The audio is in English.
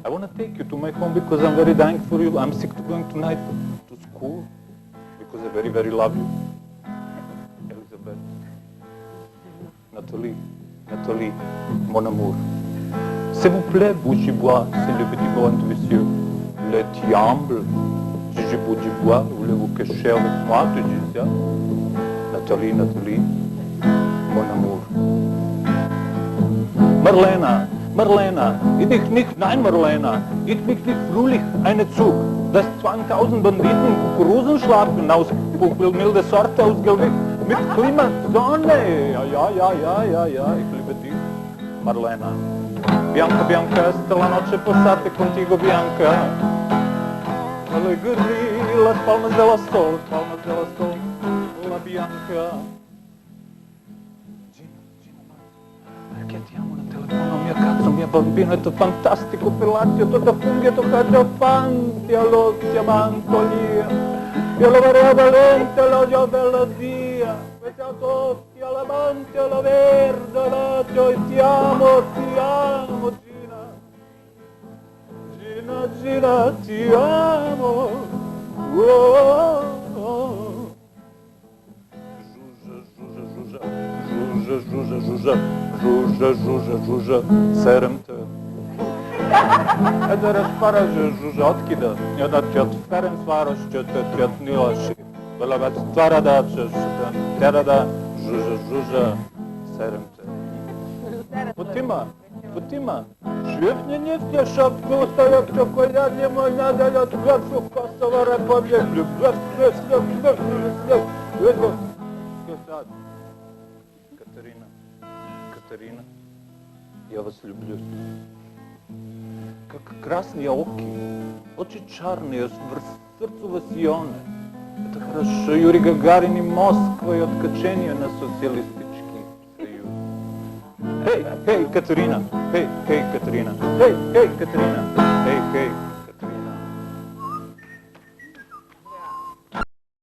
I want to take you to my home because I'm very dying for you. I'm sick to going tonight to school because I very, very love you. Elizabeth. Nathalie, mon amour. S'il vous plaît, bois, c'est le petit bon monsieur. Le diable, si je bois du bois, voulez-vous que je cherche avec moi, tu dis ça? Nathalie, mon amour. Marlena, ich dich nicht, nein Marlena, ich mich nicht fröhlich, eine Zug, dass 2000 Banditen in Kukurusen schlafen, aus milde Sorte, aus Gewicht, mit Klimasonne. Ja, ich liebe dich, Marlena. Bianca, esta la noche passate contigo, Bianca. Alegría, las palmas de la sol, la Bianca. Perché ti amo nel telefono, mia cazzo, mia bambina, è fantastico pelacchio, tutto funghi, toccaggio fanti, all'occhio mantolia. Io lo vorrei valente, l'odio bella dia, questa tutti all'amante, alla verde, l'odio, e ti amo, Gina, ti amo. Žuža, serem te. Eder spara žuža otkida, da ti otferem stvaroš, će ti otnilaši. Vela već stvara da ćeš, terada, žuža, serem te. Putima, živnje nifnje šapku, stavljak čokoladnje moj nadalje, od gledšu Kosova republik, Katarina, я вас люблю. Как красные очи чарные, в сердцу васионы. Это хорошо, Юрий Гагарин и Москва, и откачение на социалистический союз. Hey, Катерина,